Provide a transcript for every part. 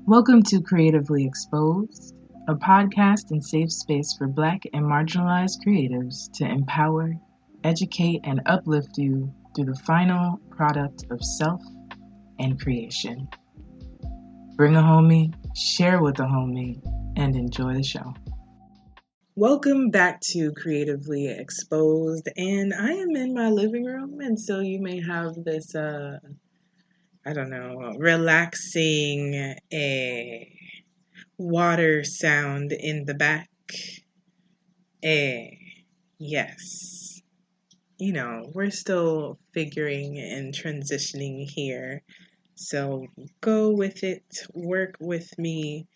Welcome to Creatively Exposed, a podcast and safe space for Black and marginalized creatives to empower, educate, and uplift you through the final product of self and creation. Bring a homie, share with a homie, and enjoy the show. Welcome back to Creatively Exposed, and I am in my living room, and so you may have this, relaxing water sound in the back. Yes. We're still figuring and transitioning here. So go with it, work with me,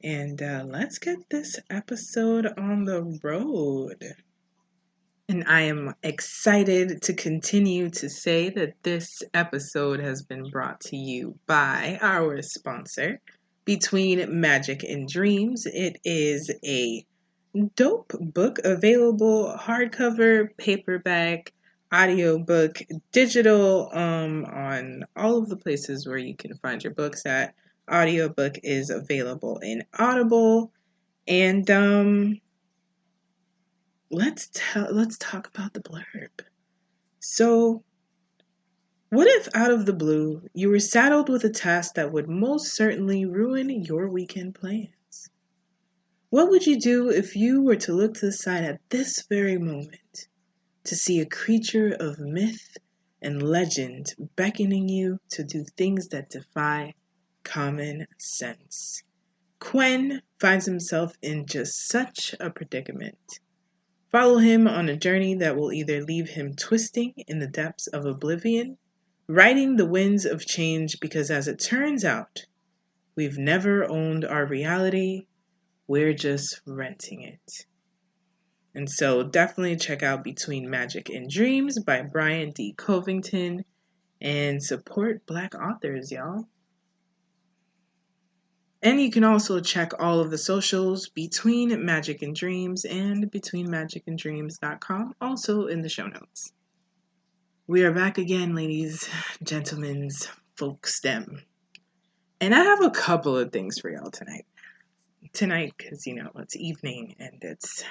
and let's get this episode on the road. And I am excited to continue to say that this episode has been brought to you by our sponsor, Between Magic and Dreams. It is a dope book available hardcover, paperback, audiobook, digital, on all of the places where you can find your books at. Audiobook is available in Audible, and let's talk about the blurb. So, what if out of the blue you were saddled with a task that would most certainly ruin your weekend plans? What would you do if you were to look to the side at this very moment to see a creature of myth and legend beckoning you to do things that defy common sense? Quen finds himself in just such a predicament. Follow him on a journey that will either leave him twisting in the depths of oblivion, riding the winds of change, because as it turns out, we've never owned our reality, we're just renting it. And so definitely check out Between Magic and Dreams by Brian D. Covington and support Black authors, y'all. And you can also check all of the socials, Between Magic and Dreams and betweenmagicanddreams.com, also in the show notes. We are back again, ladies, gentlemen, folks, them. And I have a couple of things for y'all tonight. Because, it's evening and it's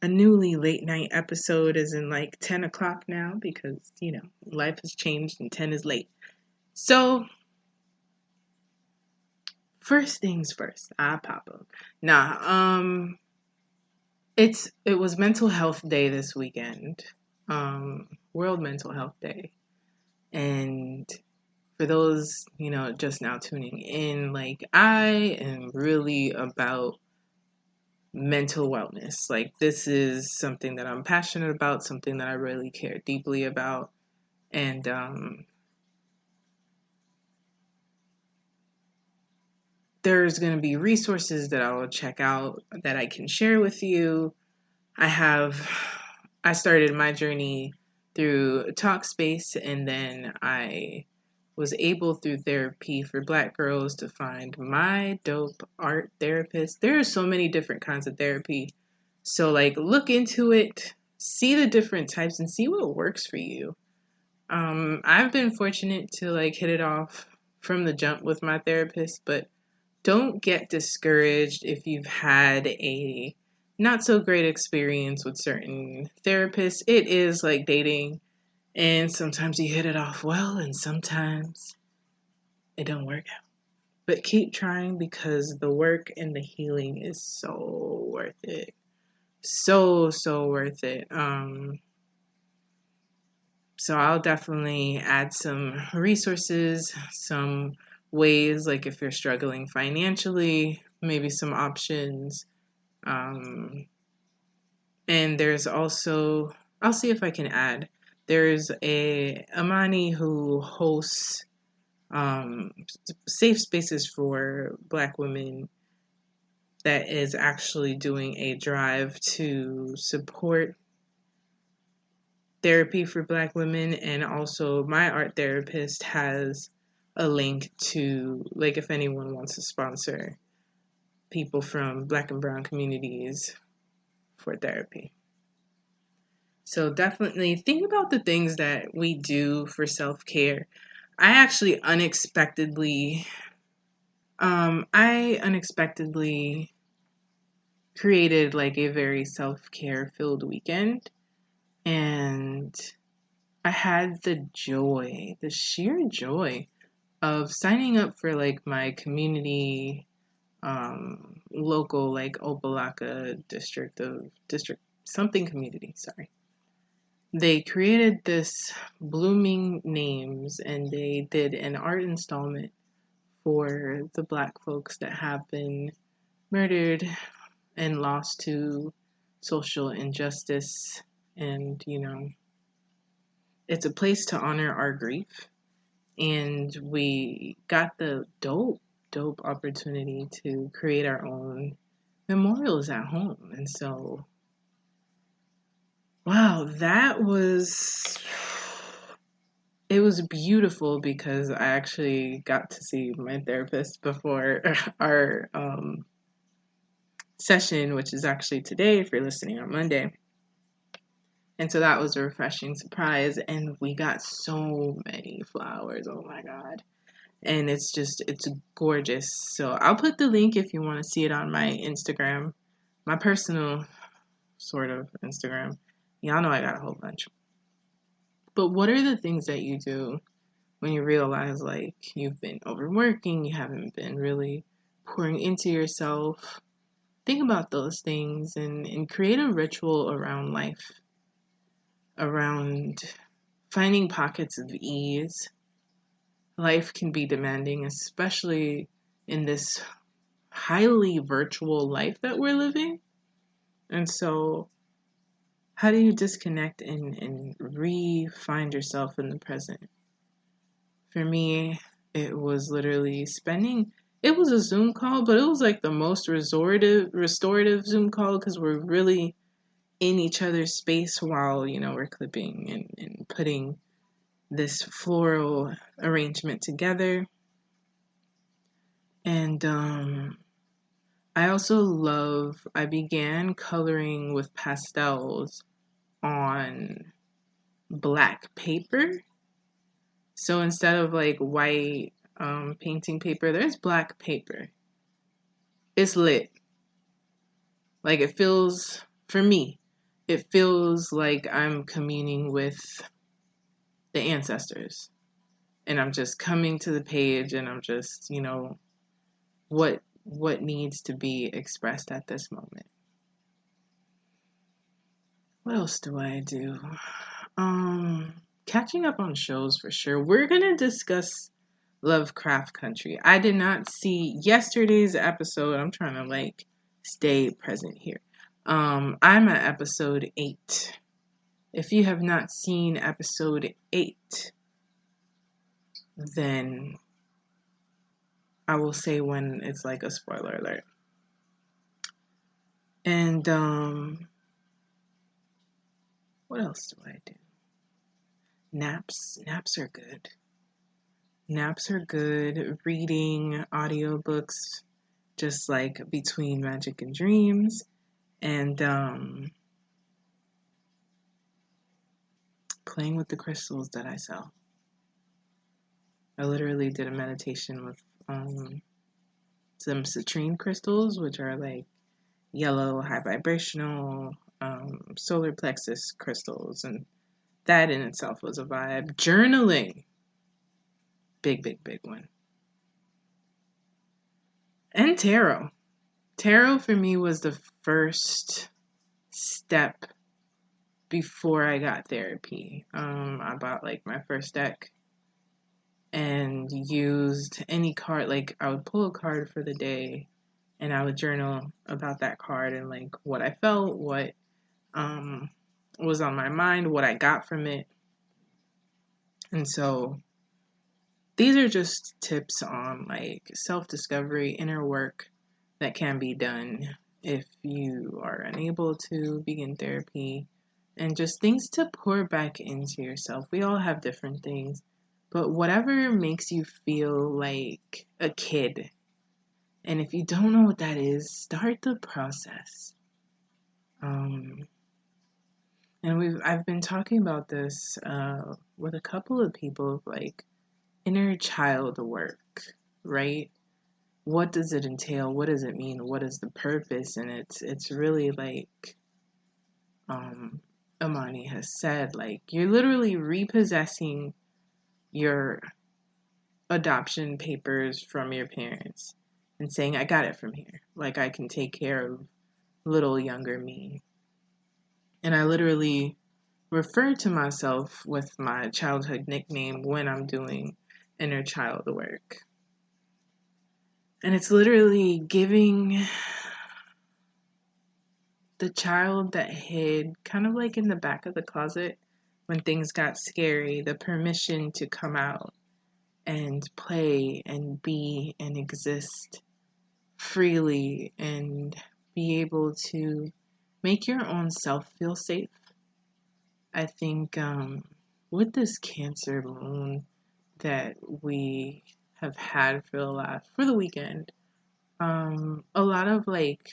a newly late night episode, is in like 10 o'clock now because, life has changed and 10 is late. So, first things first, I pop up. It was Mental Health Day this weekend, World Mental Health Day, and for those, just now tuning in, I am really about mental wellness. This is something that I'm passionate about, something that I really care deeply about, and there's going to be resources that I will check out that I can share with you. I started my journey through Talkspace, and then I was able through therapy for Black girls to find my dope art therapist. There are so many different kinds of therapy. So look into it, see the different types, and see what works for you. I've been fortunate to hit it off from the jump with my therapist, but don't get discouraged if you've had a not so great experience with certain therapists. It is like dating, and sometimes you hit it off well, and sometimes it don't work out. But keep trying, because the work and the healing is so worth it. So worth it. So I'll definitely add some resources, some ways, if you're struggling financially, maybe some options. And there's also, I'll see if I can add, there's a Amani who hosts safe spaces for Black women that is actually doing a drive to support therapy for Black women. And also my art therapist has a link to, if anyone wants to sponsor people from Black and brown communities for therapy. So definitely think about the things that we do for self-care. I actually unexpectedly I unexpectedly created like a very self-care filled weekend, and I had the sheer joy of signing up for like my community local like Opalaka district something community, sorry. They created this blooming names, and they did an art installment for the Black folks that have been murdered and lost to social injustice. And, it's a place to honor our grief. And we got the dope opportunity to create our own memorials at home. And so, wow, it was beautiful because I actually got to see my therapist before our session, which is actually today if you're listening on Monday. And so that was a refreshing surprise. And we got so many flowers. Oh my God. And it's gorgeous. So I'll put the link if you want to see it on my Instagram, my personal sort of Instagram. Y'all know I got a whole bunch. But what are the things that you do when you realize like you've been overworking, you haven't been really pouring into yourself? Think about those things and create a ritual around life, around finding pockets of ease. Life can be demanding, especially in this highly virtual life that we're living. And so how do you disconnect and re-find yourself in the present? For me, it was literally it was a Zoom call, but it was like the most restorative Zoom call because we're really in each other's space while, we're clipping and putting this floral arrangement together. And I began coloring with pastels on black paper. So instead of like white painting paper, there's black paper. It's lit. Like for me, it feels like I'm communing with the ancestors. And I'm just coming to the page and I'm just, what needs to be expressed at this moment. What else do I do? Catching up on shows for sure. We're going to discuss Lovecraft Country. I did not see yesterday's episode. I'm trying to like stay present here. I'm at episode 8. If you have not seen episode 8, then I will say when it's like a spoiler alert. And what else do I do? Naps are good. Naps are good. Reading audiobooks, just like Between Magic and Dreams, and playing with the crystals that I sell. I literally did a meditation with some citrine crystals, which are like yellow, high vibrational, solar plexus crystals, and that in itself was a vibe. Journaling, big one. And tarot. Tarot for me was the first step before I got therapy. I bought like my first deck and used any card. Like I would pull a card for the day and I would journal about that card and like what I felt, what was on my mind, what I got from it. And so these are just tips on like self-discovery, inner work that can be done if you are unable to begin therapy, and just things to pour back into yourself. We all have different things, but whatever makes you feel like a kid. And if you don't know what that is, start the process. And I've been talking about this with a couple of people, like inner child work, right? what does it entail? What does it mean? What is the purpose? And it's really like Imani has said, like, you're literally repossessing your adoption papers from your parents and saying, I got it from here. Like, I can take care of little younger me. And I literally refer to myself with my childhood nickname when I'm doing inner child work. And it's literally giving the child that hid kind of like in the back of the closet when things got scary, the permission to come out and play and be and exist freely and be able to make your own self feel safe. I think with this Cancer moon that we have had for the weekend, a lot of like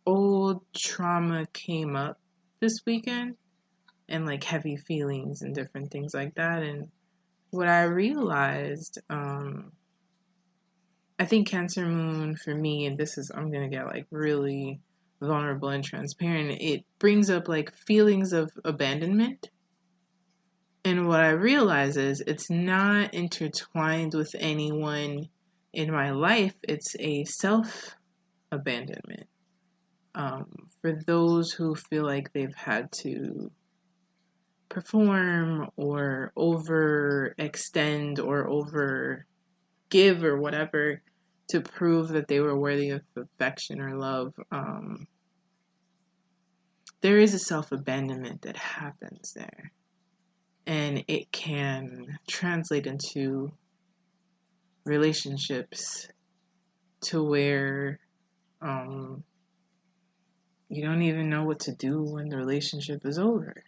old trauma came up this weekend and like heavy feelings and different things like that. And what I realized, I think Cancer moon for me, and I'm gonna get like really vulnerable and transparent, it brings up like feelings of abandonment. And what I realize is it's not intertwined with anyone in my life. It's a self-abandonment. For those who feel like they've had to perform or overextend or overgive or whatever to prove that they were worthy of affection or love, there is a self-abandonment that happens there. And it can translate into relationships to where you don't even know what to do when the relationship is over.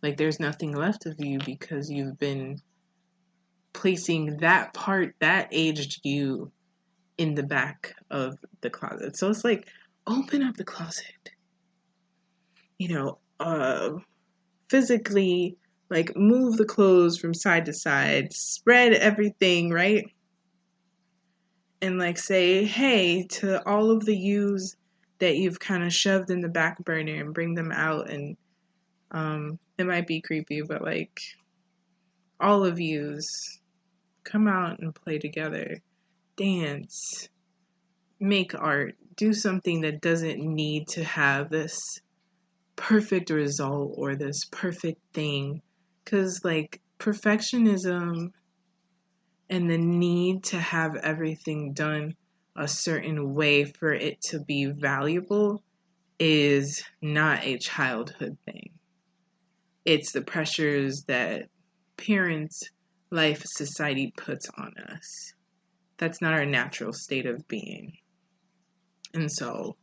Like there's nothing left of you because you've been placing that part, that aged you, in the back of the closet. So it's like, open up the closet. Physically, like move the clothes from side to side, spread everything, right? And like say, hey, to all of the yous that you've kind of shoved in the back burner and bring them out. And it might be creepy, but like all of yous, come out and play together, dance, make art, do something that doesn't need to have this perfect result or this perfect thing. Because like perfectionism and the need to have everything done a certain way for it to be valuable is not a childhood thing. It's the pressures that parents, life, society puts on us. That's not our natural state of being. And so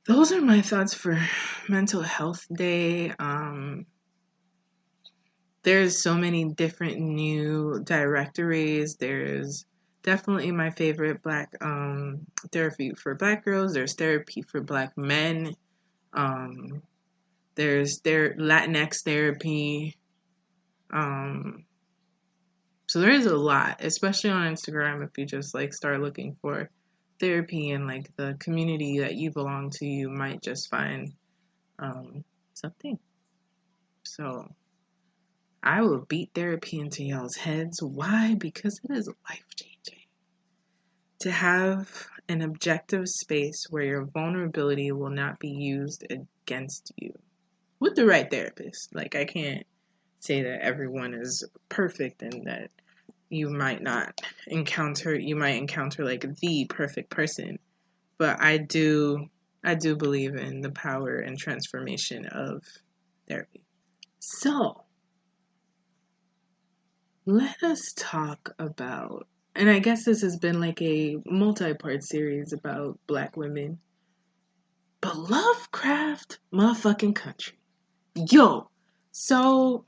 those are my thoughts for Mental Health Day. There's so many different new directories. There's definitely my favorite Black therapy for Black girls. There's therapy for Black men. There's Latinx therapy. So there is a lot, especially on Instagram. If you just like start looking for therapy and like the community that you belong to, you might just find something. So I will beat therapy into y'all's heads. Why? Because it is life-changing to have an objective space where your vulnerability will not be used against you with the right therapist. Like, I can't say that everyone is perfect and that you might encounter like the perfect person, but I do believe in the power and transformation of therapy. So let us talk about, and I guess this has been like a multi-part series about Black women, but Lovecraft motherfucking Country. Yo, so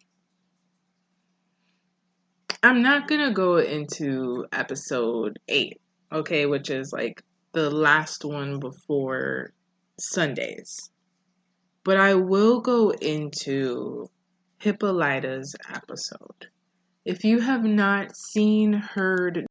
I'm not gonna go into episode 8, okay, which is like the last one before Sundays. But I will go into Hippolyta's episode. If you have not seen, heard,